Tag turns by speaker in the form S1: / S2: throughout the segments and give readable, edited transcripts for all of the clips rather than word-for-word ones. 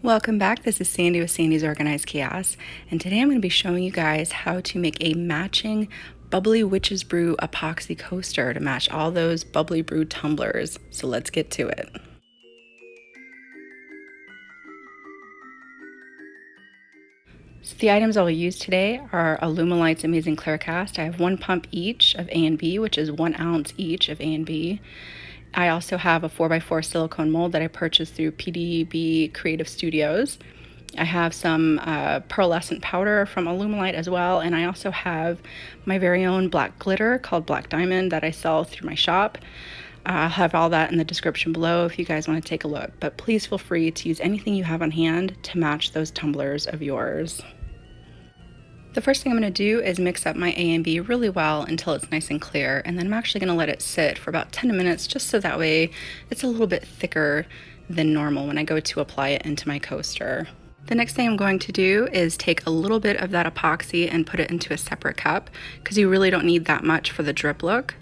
S1: Welcome back. This is Sandy with Sandy's Organized Chaos, and today I'm going to be showing you guys how to make a matching Bubbly Witch's Brew epoxy coaster to match all those Bubbly Brew tumblers. So let's get to it. So the items I'll use today are Alumilite's Amazing Clear Cast. I have 1 pump each of A and B, which is 1 ounce each of A and B. I also have a 4x4 silicone mold that I purchased through PDB Creative Studios. I have some pearlescent powder from Alumilite as well, and I also have my very own black glitter called Black Diamond that I sell through my shop. I'll have all that in the description below if you guys want to take a look, but please feel free to use anything you have on hand to match those tumblers of yours. The first thing I'm going to do is mix up my A and B really well until it's nice and clear, and then I'm actually going to let it sit for about 10 minutes just so that way it's a little bit thicker than normal when I go to apply it into my coaster. The next thing I'm going to do is take a little bit of that epoxy and put it into a separate cup because you really don't need that much for the drip look.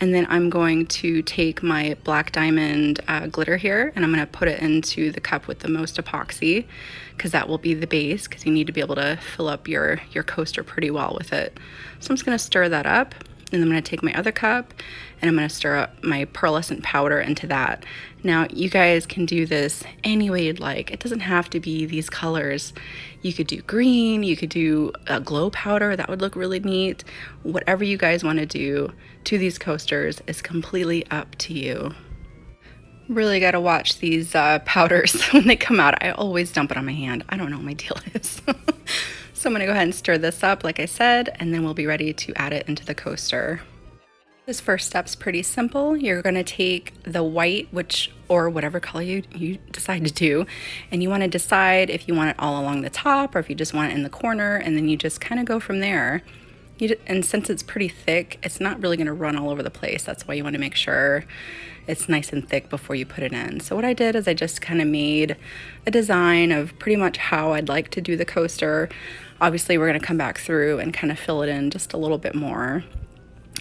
S1: And then I'm going to take my Black Diamond glitter here and I'm going to put it into the cup with the most epoxy because that will be the base, because you need to be able to fill up your coaster pretty well with it. So I'm just going to stir that up, and I'm going to take my other cup and I'm going to stir up my pearlescent powder into that. Now you guys can do this any way you'd like. It doesn't have to be these colors. You could do green, you could do a glow powder, that would look really neat. Whatever you guys want to do to these coasters is completely up to you. Really got to watch these powders when they come out. I always dump it on my hand. I don't know what my deal is. So I'm going to go ahead and stir this up like I said, and then we'll be ready to add it into the coaster. This first step's pretty simple. You're going to take the white, or whatever color you decide to do, and you want to decide if you want it all along the top or if you just want it in the corner, and then you just kind of go from there. And since it's pretty thick, it's not really going to run all over the place. That's why you want to make sure it's nice and thick before you put it in. So what I did is I just kind of made a design of pretty much how I'd like to do the coaster. Obviously, we're going to come back through and kind of fill it in just a little bit more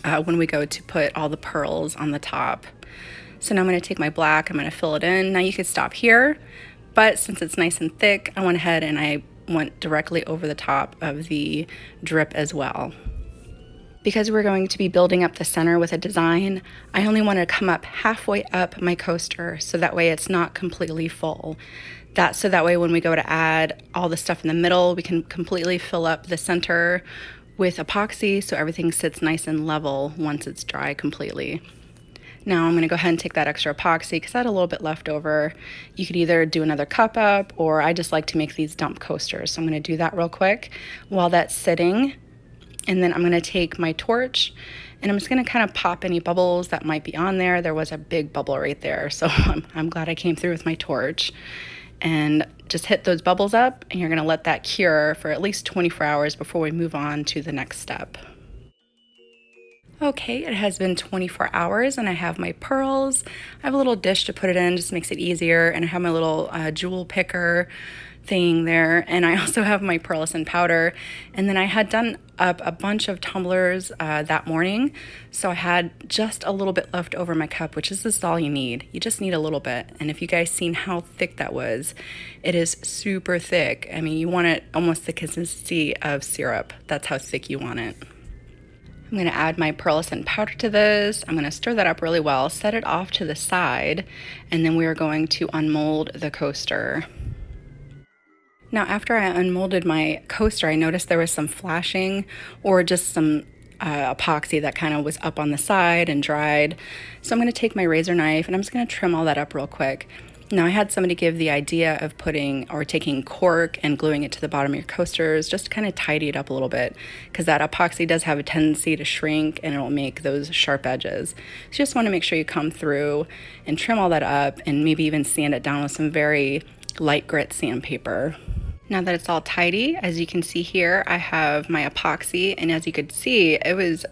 S1: when we go to put all the pearls on the top. So now I'm going to take my black, I'm going to fill it in. Now you could stop here, but since it's nice and thick, I went ahead and I went directly over the top of the drip as well. Because we're going to be building up the center with a design, I only want to come up halfway up my coaster so that way it's not completely full. So that way when we go to add all the stuff in the middle, we can completely fill up the center with epoxy so everything sits nice and level once it's dry completely. Now I'm going to go ahead and take that extra epoxy because I had a little bit left over. You could either do another cup up, or I just like to make these dump coasters. So I'm going to do that real quick while that's sitting. And then I'm going to take my torch and I'm just going to kind of pop any bubbles that might be on there. There was a big bubble right there, so I'm glad I came through with my torch. And just hit those bubbles up, and you're going to let that cure for at least 24 hours before we move on to the next step. Okay, it has been 24 hours and I have my pearls. I have a little dish to put it in, just makes it easier, and I have my little jewel picker thing there, and I also have my pearlescent powder. And then I had done up a bunch of tumblers that morning, so I had just a little bit left over my cup, which is just all you need. You just need a little bit, and if you guys seen how thick that was, it is super thick. I mean, you want it almost the consistency of syrup. That's how thick you want it. I'm going to add my pearlescent powder to this. I'm going to stir that up really well, set it off to the side, and then we are going to unmold the coaster. Now, after I unmolded my coaster, I noticed there was some flashing or just some epoxy that kind of was up on the side and dried. So I'm going to take my razor knife and I'm just going to trim all that up real quick. Now, I had somebody give the idea of taking cork and gluing it to the bottom of your coasters just to kind of tidy it up a little bit, because that epoxy does have a tendency to shrink and it'll make those sharp edges. So you just want to make sure you come through and trim all that up and maybe even sand it down with some very light grit sandpaper. Now that it's all tidy, as you can see here, I have my epoxy, and as you could see, it was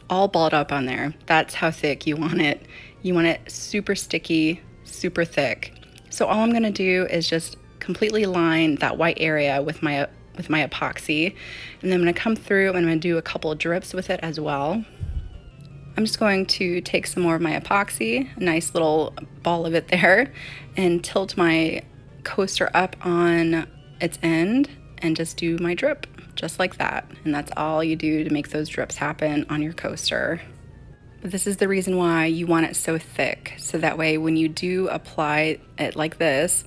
S1: all balled up on there. That's how thick you want it. You want it super sticky, super thick. So all I'm going to do is just completely line that white area with my epoxy, and then I'm going to come through and I'm going to do a couple of drips with it as well. I'm just going to take some more of my epoxy, a nice little ball of it there, and tilt my coaster up on its end and just do my drip, just like that. And that's all you do to make those drips happen on your coaster. But this is the reason why you want it so thick, so that way when you do apply it like this,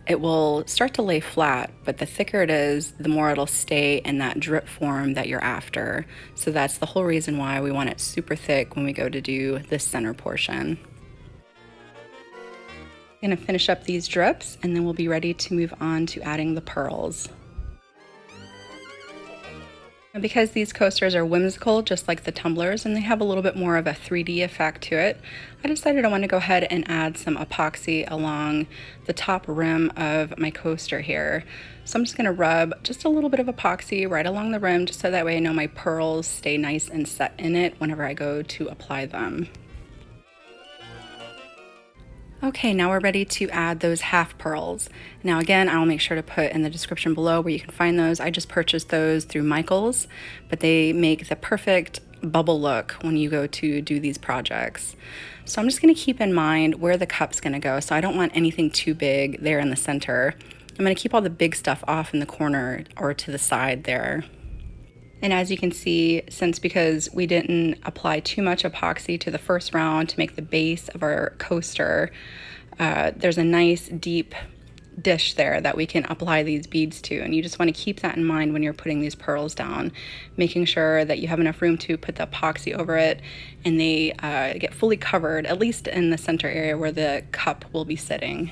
S1: it will start to lay flat, but the thicker it is, the more it'll stay in that drip form that you're after. So that's the whole reason why we want it super thick when we go to do this center portion. I'm gonna finish up these drips and then we'll be ready to move on to adding the pearls. And because these coasters are whimsical, just like the tumblers, and they have a little bit more of a 3D effect to it, I decided I want to go ahead and add some epoxy along the top rim of my coaster here. So I'm just going to rub just a little bit of epoxy right along the rim, just so that way I know my pearls stay nice and set in it whenever I go to apply them. Okay, now we're ready to add those half pearls. Now again, I'll make sure to put in the description below where you can find those. I just purchased those through Michael's, but they make the perfect bubble look when you go to do these projects. So I'm just gonna keep in mind where the cup's gonna go. So I don't want anything too big there in the center. I'm gonna keep all the big stuff off in the corner or to the side there. And as you can see, because we didn't apply too much epoxy to the first round to make the base of our coaster, there's a nice deep dish there that we can apply these beads to. And you just want to keep that in mind when you're putting these pearls down, making sure that you have enough room to put the epoxy over it and they get fully covered, at least in the center area where the cup will be sitting.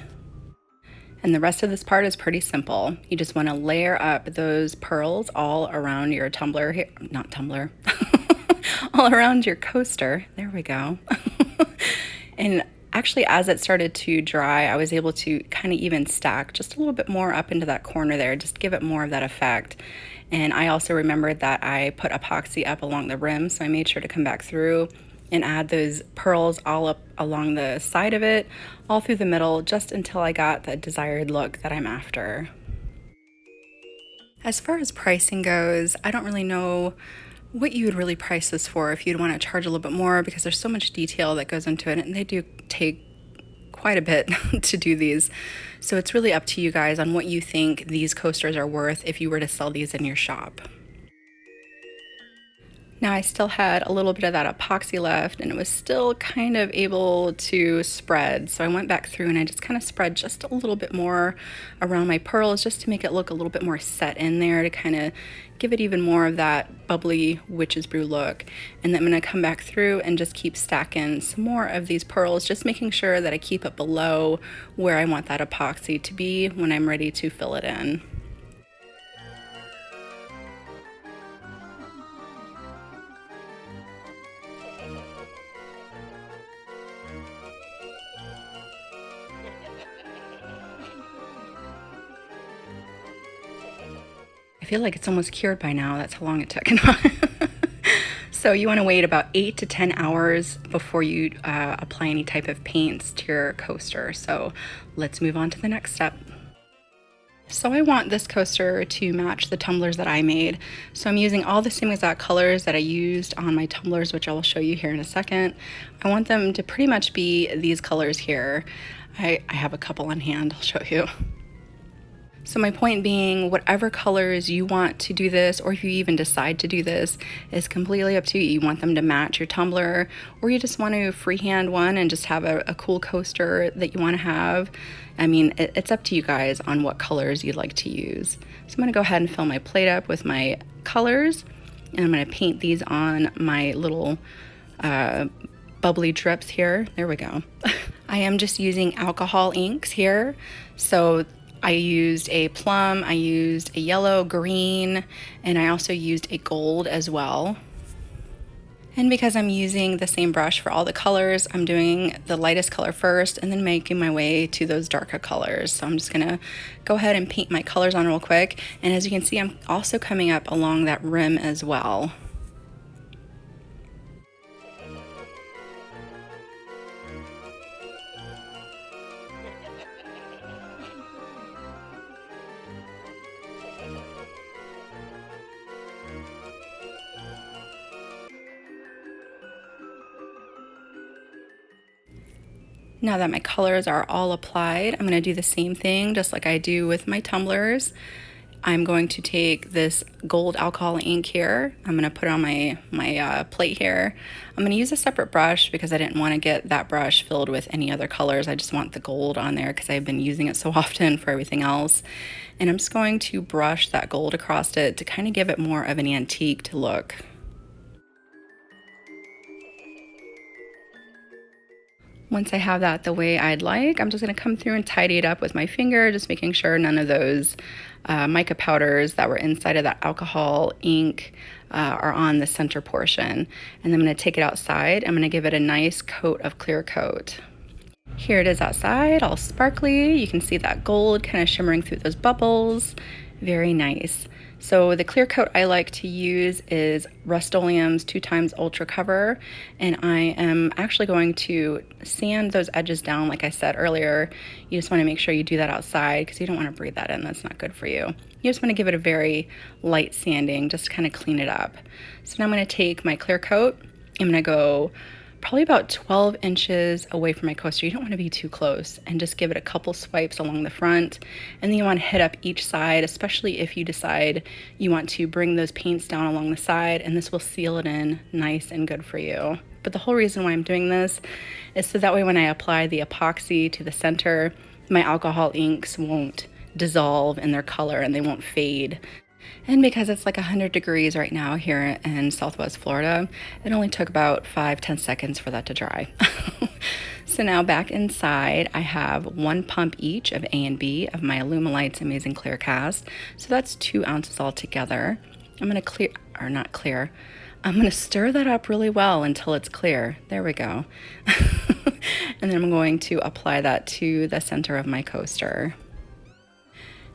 S1: And the rest of this part is pretty simple. You just want to layer up those pearls all around your tumbler here, not tumbler, all around your coaster. There we go. And actually, as it started to dry, I was able to kind of even stack just a little bit more up into that corner there, just give it more of that effect. And I also remembered that I put epoxy up along the rim, so I made sure to come back through and add those pearls all up along the side of it, all through the middle, just until I got the desired look that I'm after. As far as pricing goes, I don't really know what you would really price this for if you'd want to charge a little bit more, because there's so much detail that goes into it and they do take quite a bit to do these. So it's really up to you guys on what you think these coasters are worth if you were to sell these in your shop. Now I still had a little bit of that epoxy left and it was still kind of able to spread. So I went back through and I just kind of spread just a little bit more around my pearls just to make it look a little bit more set in there, to kind of give it even more of that bubbly witch's brew look. And then I'm going to come back through and just keep stacking some more of these pearls, just making sure that I keep it below where I want that epoxy to be when I'm ready to fill it in. I feel like it's almost cured by now. That's how long it took. So you want to wait about 8 to 10 hours before you apply any type of paints to your coaster. So let's move on to the next step. So I want this coaster to match the tumblers that I made. So I'm using all the same exact colors that I used on my tumblers, which I will show you here in a second. I want them to pretty much be these colors here. I have a couple on hand, I'll show you. So my point being, whatever colors you want to do this, or if you even decide to do this, is completely up to you. You want them to match your tumbler, or you just want to freehand one and just have a cool coaster that you want to have. I mean, it's up to you guys on what colors you'd like to use. So I'm going to go ahead and fill my plate up with my colors, and I'm going to paint these on my little bubbly drips here. There we go. I am just using alcohol inks here. So I used a plum, I used a yellow, green, and I also used a gold as well. And because I'm using the same brush for all the colors, I'm doing the lightest color first and then making my way to those darker colors. So I'm just gonna go ahead and paint my colors on real quick. And as you can see, I'm also coming up along that rim as well. Now that my colors are all applied, I'm going to do the same thing just like I do with my tumblers. I'm going to take this gold alcohol ink here. I'm going to put it on my plate here. I'm going to use a separate brush because I didn't want to get that brush filled with any other colors. I just want the gold on there because I've been using it so often for everything else. And I'm just going to brush that gold across it to kind of give it more of an antique look. Once I have that the way I'd like, I'm just going to come through and tidy it up with my finger, just making sure none of those mica powders that were inside of that alcohol ink are on the center portion. And then I'm going to take it outside. I'm going to give it a nice coat of clear coat. Here it is outside, all sparkly. You can see that gold kind of shimmering through those bubbles. Very nice. So the clear coat I like to use is Rust-Oleum's 2x Ultra Cover, and I am actually going to sand those edges down like I said earlier. You just want to make sure you do that outside because you don't want to breathe that in. That's not good for you. You just want to give it a very light sanding, just to kind of clean it up. So now I'm going to take my clear coat. I'm going to go probably about 12 inches away from my coaster. You don't want to be too close, and just give it a couple swipes along the front, and then you want to hit up each side, especially if you decide you want to bring those paints down along the side, and this will seal it in nice and good for you. But the whole reason why I'm doing this is so that way when I apply the epoxy to the center, my alcohol inks won't dissolve in their color and they won't fade. And because it's like 100 degrees right now here in Southwest Florida, it only took about 5-10 seconds for that to dry. So now back inside, I have 1 pump each of A and B of my Alumilite's Amazing Clear Cast. So that's 2 ounces altogether. I'm going to I'm going to stir that up really well until it's clear. There we go. And then I'm going to apply that to the center of my coaster.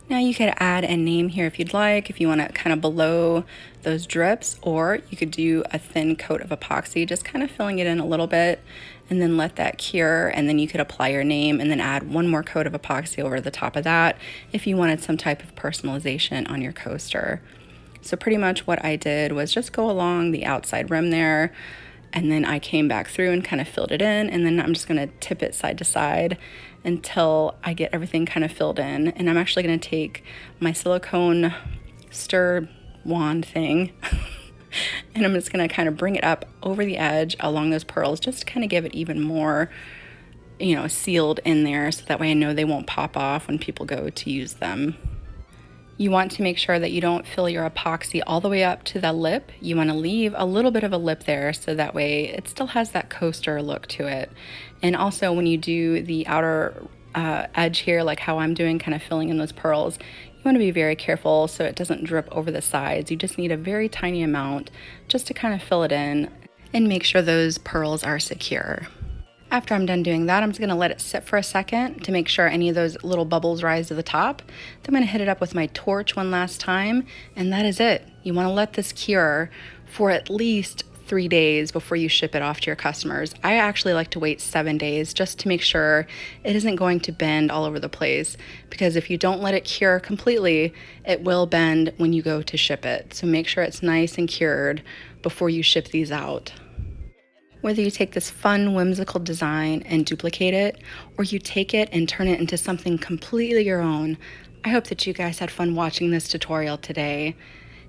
S1: Now you could add a name here if you'd like, if you want to kind of below those drips, or you could do a thin coat of epoxy, just kind of filling it in a little bit and then let that cure, and then you could apply your name and then add 1 more coat of epoxy over the top of that if you wanted some type of personalization on your coaster. So pretty much what I did was just go along the outside rim there, and then I came back through and kind of filled it in, and then I'm just going to tip it side to side until I get everything kind of filled in. And I'm actually going to take my silicone stir wand thing and I'm just going to kind of bring it up over the edge along those pearls, just to kind of give it even more, sealed in there, so that way I know they won't pop off when people go to use them. You want to make sure that you don't fill your epoxy all the way up to the lip. You want to leave a little bit of a lip there, so that way it still has that coaster look to it. And also when you do the outer edge here, like how I'm doing, kind of filling in those pearls, you want to be very careful so it doesn't drip over the sides. You just need a very tiny amount just to kind of fill it in and make sure those pearls are secure. After I'm done doing that, I'm just going to let it sit for a second to make sure any of those little bubbles rise to the top. Then I'm going to hit it up with my torch one last time, and that is it. You want to let this cure for at least 3 days before you ship it off to your customers. I actually like to wait 7 days just to make sure it isn't going to bend all over the place, because if you don't let it cure completely, it will bend when you go to ship it. So make sure it's nice and cured before you ship these out. Whether you take this fun, whimsical design and duplicate it, or you take it and turn it into something completely your own, I hope that you guys had fun watching this tutorial today.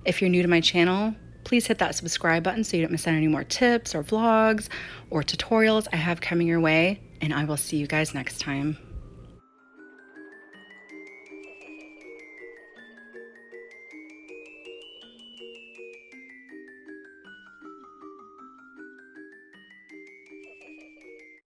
S1: If you're new to my channel, please hit that subscribe button so you don't miss out on any more tips or vlogs or tutorials I have coming your way, and I will see you guys next time.